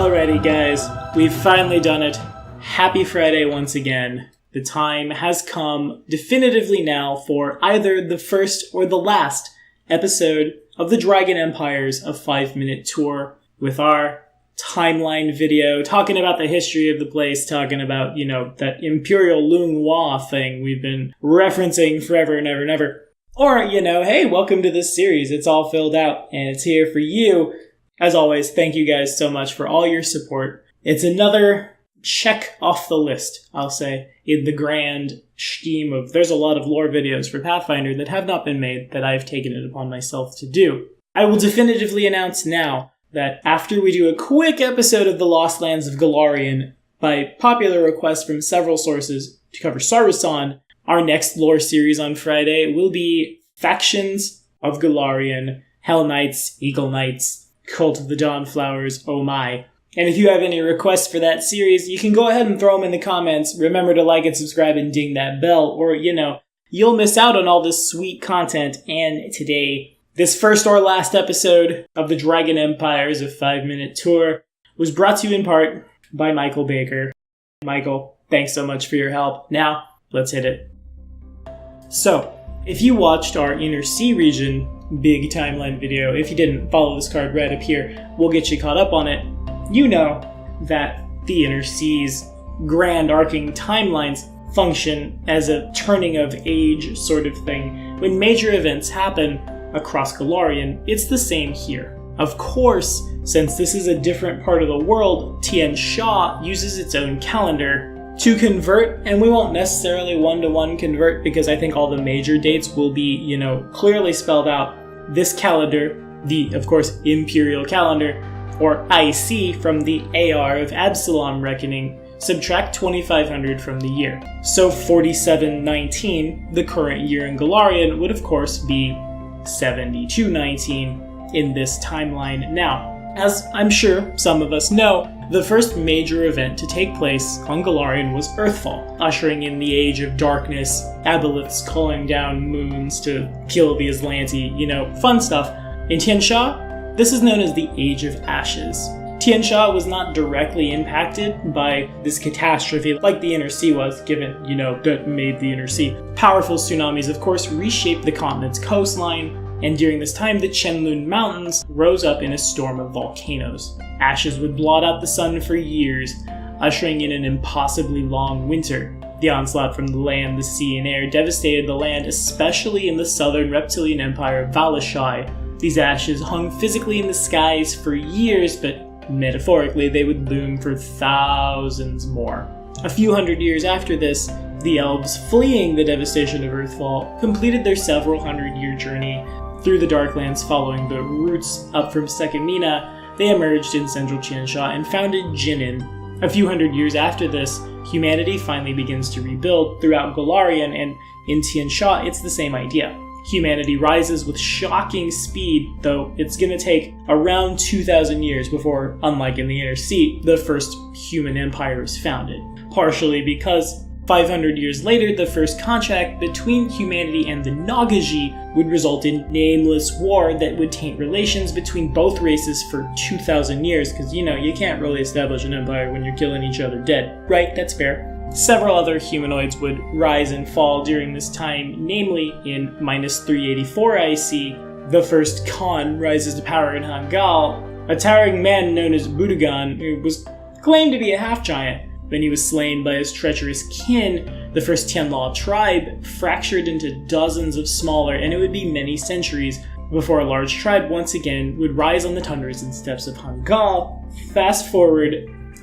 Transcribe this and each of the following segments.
Alrighty guys, we've finally done it. Happy Friday once again. The time has come definitively now for either the first or the last episode of the Dragon Empires of 5-Minute Tour with our timeline video, talking about the history of the place, talking about, that Imperial Lung Hua thing we've been referencing forever and ever and ever. Or, hey, welcome to this series. It's all filled out and it's here for you. As always, thank you guys so much for all your support. It's another check off the list, I'll say, in the grand scheme of there's a lot of lore videos for Pathfinder that have not been made that I've taken it upon myself to do. I will definitively announce now that after we do a quick episode of the Lost Lands of Golarion, by popular request from several sources to cover Sarusan, our next lore series on Friday will be Factions of Golarion, Hell Knights, Eagle Knights, Cult of the Dawnflowers, oh my. And if you have any requests for that series, you can go ahead and throw them in the comments. Remember to like and subscribe and ding that bell, or, you'll miss out on all this sweet content. And today, this first or last episode of the Dragon Empires of 5-Minute Tour was brought to you in part by Michael Baker. Michael, thanks so much for your help. Now, let's hit it. So, if you watched our Inner Sea region big timeline video, if you didn't, follow this card right up here. We'll get you caught up on it. You know that the Inner Sea's grand arcing timelines function as a turning of age sort of thing. When major events happen across Golarion, it's the same here. Of course, since this is a different part of the world, Tian Sha uses its own calendar to convert, and we won't necessarily one-to-one convert because I think all the major dates will be, clearly spelled out. This calendar, the, of course, Imperial Calendar, or IC from the AR of Absalom reckoning, subtract 2500 from the year. So 4719, the current year in Golarion, would of course be 7219 in this timeline. Now, as I'm sure some of us know, the first major event to take place on Golarion was Earthfall, ushering in the Age of Darkness, aboleths calling down moons to kill the Aslanti, fun stuff. In Tian Sha, this is known as the Age of Ashes. Tian Sha was not directly impacted by this catastrophe like the Inner Sea was, given, that made the Inner Sea. Powerful tsunamis, of course, reshaped the continent's coastline, and during this time, the Chenlun Mountains rose up in a storm of volcanoes. Ashes would blot out the sun for years, ushering in an impossibly long winter. The onslaught from the land, the sea, and air devastated the land, especially in the southern reptilian empire of Valashai. These ashes hung physically in the skies for years, but metaphorically they would loom for thousands more. A few hundred years after this, the elves, fleeing the devastation of Earthfall, completed their several hundred-year journey through the Darklands following the roots up from Sekimina. They emerged in central Tiansha and founded Jinin. A few hundred years after this, humanity finally begins to rebuild throughout Golarion, and in Tiansha it's the same idea. Humanity rises with shocking speed, though it's gonna take around 2,000 years before, unlike in the Inner Sea, the first human empire is founded. Partially because 500 years later, the first contract between humanity and the Nagaji would result in nameless war that would taint relations between both races for 2,000 years, because, you can't really establish an empire when you're killing each other dead. Right, that's fair. Several other humanoids would rise and fall during this time, namely in minus 384 IC, the first Khan rises to power in Hangal, a towering man known as Budugan, who was claimed to be a half-giant. When he was slain by his treacherous kin, the first Tianlaw tribe fractured into dozens of smaller, and it would be many centuries before a large tribe once again would rise on the tundras and steppes of Hangal. Fast forward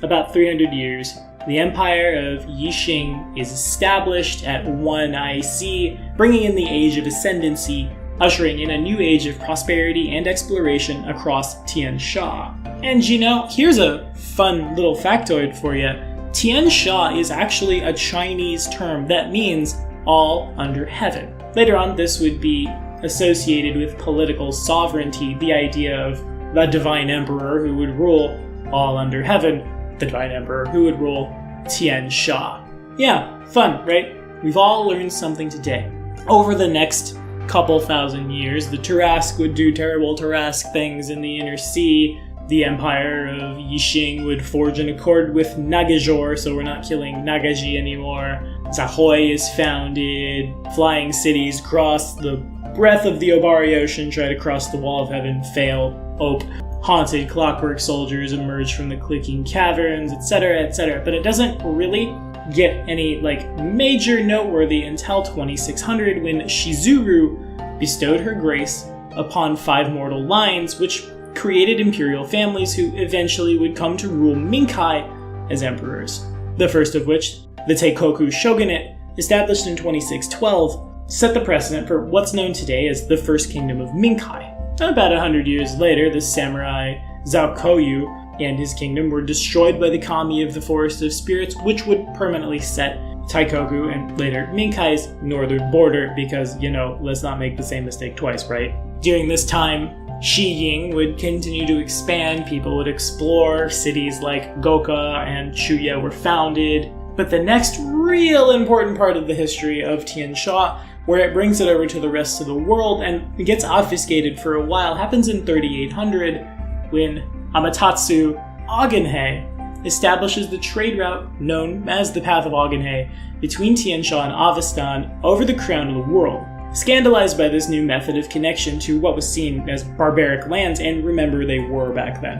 about 300 years, the Empire of Yixing is established at 1 IC, bringing in the Age of Ascendancy, ushering in a new age of prosperity and exploration across Tian Sha. And here's a fun little factoid for you. Tian Sha is actually a Chinese term that means all under heaven. Later on, this would be associated with political sovereignty, the idea of the divine emperor who would rule all under heaven, the divine emperor who would rule Tian Sha. Yeah, fun, right? We've all learned something today. Over the next couple thousand years, the Tarrasque would do terrible Tarrasque things in the Inner Sea. The empire of Yixing would forge an accord with Nagajor, so we're not killing Nagaji anymore. Zahoy is founded. Flying cities cross the breadth of the Obari Ocean, try to cross the Wall of Heaven, fail, ope. Haunted clockwork soldiers emerge from the clicking caverns, etc., etc. But it doesn't really get any major noteworthy until 2600, when Shizuru bestowed her grace upon 5 mortal lines, which created imperial families who eventually would come to rule Minkai as emperors. The first of which, the Teikoku shogunate, established in 2612, set the precedent for what's known today as the First Kingdom of Minkai. About 100 years later, the samurai Zaokoyu and his kingdom were destroyed by the kami of the Forest of Spirits, which would permanently set Taikoku and later Minkai's northern border, because, let's not make the same mistake twice, right? During this time, Shiying would continue to expand, people would explore, cities like Goka and Chuya were founded. But the next real important part of the history of Tiansha, where it brings it over to the rest of the world and gets obfuscated for a while, happens in 3800, when Amaterasu Ogenhei establishes the trade route known as the Path of Ogenhei between Tiansha and Avestan over the crown of the world. Scandalized by this new method of connection to what was seen as barbaric lands, and remember they were back then,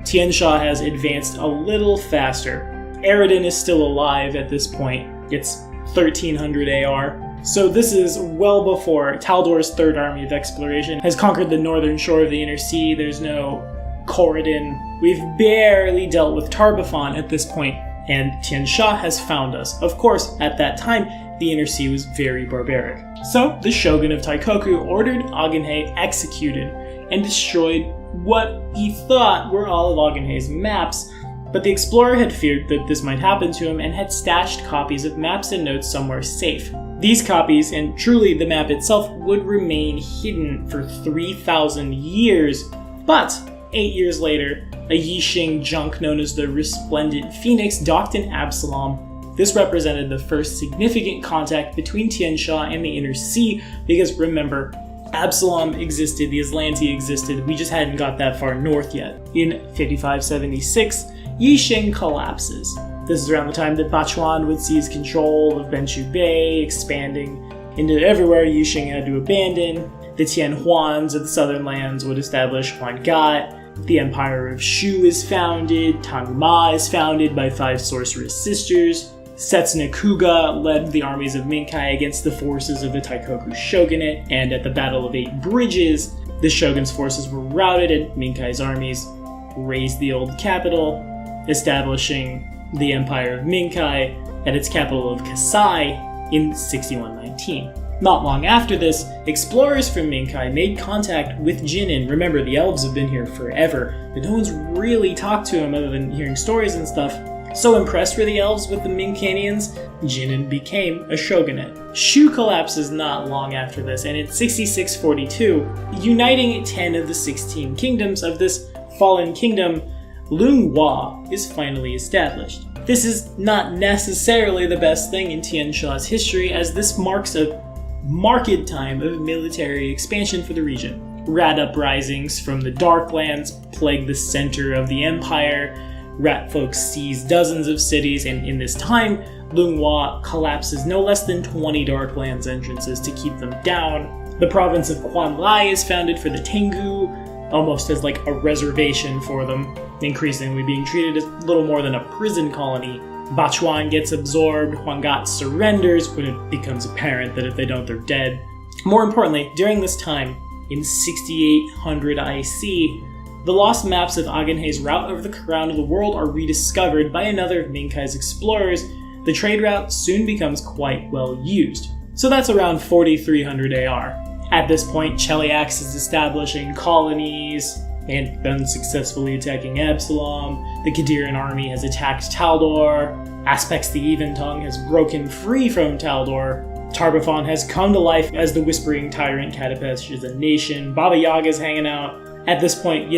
Tiansha has advanced a little faster. Eridan is still alive at this point. It's 1300 AR. So this is well before Taldor's Third Army of Exploration has conquered the northern shore of the Inner Sea. There's no Corridon. We've barely dealt with Tarbafon at this point, and Tiansha has found us. Of course, at that time, the Inner Sea was very barbaric. So the shogun of Taikoku ordered Ogenhei executed and destroyed what he thought were all of Ogenhei's maps, but the explorer had feared that this might happen to him and had stashed copies of maps and notes somewhere safe. These copies, and truly the map itself, would remain hidden for 3,000 years, but 8 years later, a Yixing junk known as the Resplendent Phoenix docked in Absalom. This represented the first significant contact between Tiansha and the Inner Sea, because remember, Absalom existed, the Aslanti existed, we just hadn't got that far north yet. In 5576, Yixing collapses. This is around the time that Bachuan would seize control of Benchu Bay, expanding into everywhere Yixing had to abandon. The Tianhuans of the southern lands would establish Huangat. The Empire of Shu is founded. Tangma is founded by 5 sorceress sisters. Setsunakuga led the armies of Minkai against the forces of the Taikoku shogunate, and at the Battle of 8 Bridges, the shogun's forces were routed and Minkai's armies razed the old capital, establishing the Empire of Minkai at its capital of Kasai in 6119. Not long after this, explorers from Minkai made contact with Jinin. Remember, the elves have been here forever, but no one's really talked to them other than hearing stories and stuff. So impressed were the elves with the Minkanians, Jinin became a shogunate. Shu collapses not long after this, and in 6642, uniting 10 of the 16 kingdoms of this fallen kingdom, Lunghua is finally established. This is not necessarily the best thing in Tiansha's history, as this marks a marked time of military expansion for the region. Rat uprisings from the Darklands plague the center of the empire. Rat folks seize dozens of cities, and in this time, Lunghua collapses no less than 20 Darklands entrances to keep them down. The province of Quanlai is founded for the Tengu, almost as like a reservation for them, increasingly being treated as little more than a prison colony. Bachuan gets absorbed, Huangat surrenders when it becomes apparent that if they don't, they're dead. More importantly, during this time, in 6800 IC, the lost maps of Ogenhei's route over the crown of the world are rediscovered by another of Minkai's explorers. The trade route soon becomes quite well used. So that's around 4300 AR. At this point, Cheliax is establishing colonies and unsuccessfully attacking Absalom. The Khadiran army has attacked Taldor. Aspects the Eventong has broken free from Taldor. Tarbafon has come to life as the Whispering Tyrant Katapesh is a nation. Baba Yaga's hanging out. At this point,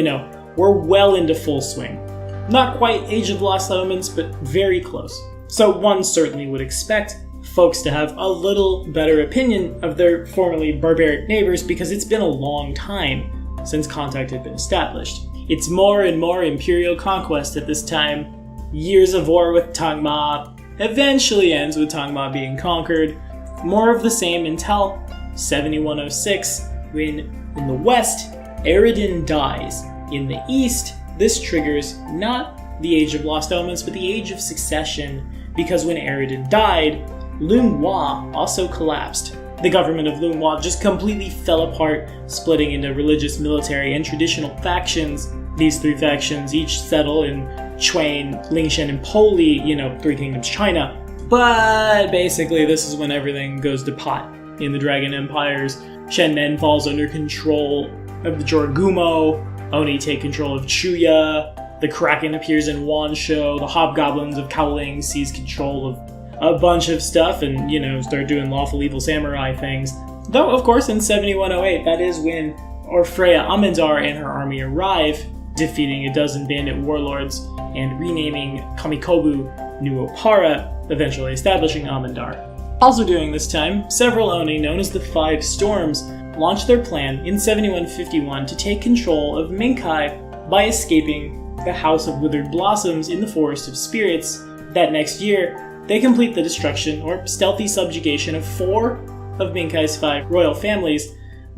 we're well into full swing. Not quite Age of Lost Omens, but very close. So one certainly would expect folks to have a little better opinion of their formerly barbaric neighbors, because it's been a long time since contact had been established. It's more and more imperial conquest at this time. Years of war with Tangma eventually ends with Tangma being conquered. More of the same until 7106, when in the west, Eredin dies. In the east, this triggers not the Age of Lost Omens, but the Age of Succession, because when Eredin died, Lung Hua also collapsed. The government of Lung Hua just completely fell apart, splitting into religious, military, and traditional factions. These three factions each settle in Chuan, Lingshan, and Poli, Three Kingdoms China. But basically, this is when everything goes to pot in the Dragon Empires. Shenmen falls under control of the Jorgumo, Oni take control of Chuya, the Kraken appears in Wansho, the Hobgoblins of Kowling seize control of a bunch of stuff and, start doing lawful evil samurai things. Though, of course, in 7108, that is when Orfreya Amindar and her army arrive, defeating a dozen bandit warlords and renaming Kamikobu New Opara, eventually establishing Amindar. Also during this time, several Oni, known as the Five Storms, launched their plan in 7151 to take control of Minkai by escaping the House of Withered Blossoms in the Forest of Spirits. That next year, they complete the destruction or stealthy subjugation of 4 of Minkai's 5 royal families,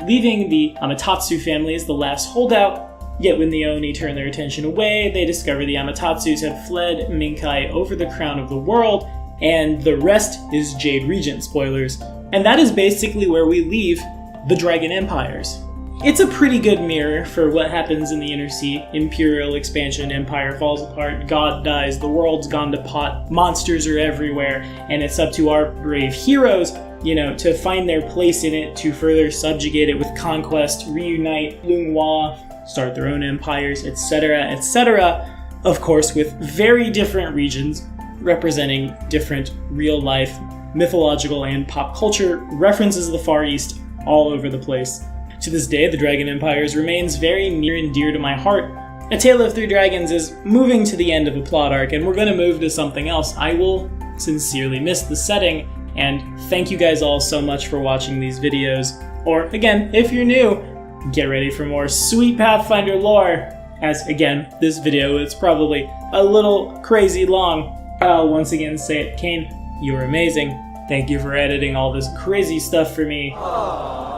leaving the Amatatsu family as the last holdout. Yet when the Oni turn their attention away, they discover the Amatatsus have fled Minkai over the crown of the world, and the rest is Jade Regent, spoilers. And that is basically where we leave the Dragon Empires. It's a pretty good mirror for what happens in the Inner Sea. Imperial expansion, empire falls apart, God dies, the world's gone to pot, monsters are everywhere, and it's up to our brave heroes, to find their place in it, to further subjugate it with conquest, reunite Lung Hua, start their own empires, etc., etc. Of course, with very different regions representing different real-life, mythological, and pop culture references of the Far East all over the place. To this day, the Dragon Empires remains very near and dear to my heart. A Tale of Three Dragons is moving to the end of a plot arc, and we're going to move to something else. I will sincerely miss the setting, and thank you guys all so much for watching these videos. Or, again, if you're new, get ready for more sweet Pathfinder lore, as, again, this video is probably a little crazy long. I'll once again say it, Kane, you're amazing. Thank you for editing all this crazy stuff for me.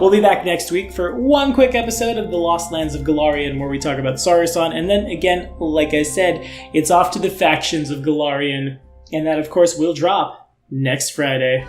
We'll be back next week for one quick episode of The Lost Lands of Golarion where we talk about Sarusan, and then again, like I said, it's off to the factions of Golarion, and that of course will drop next Friday.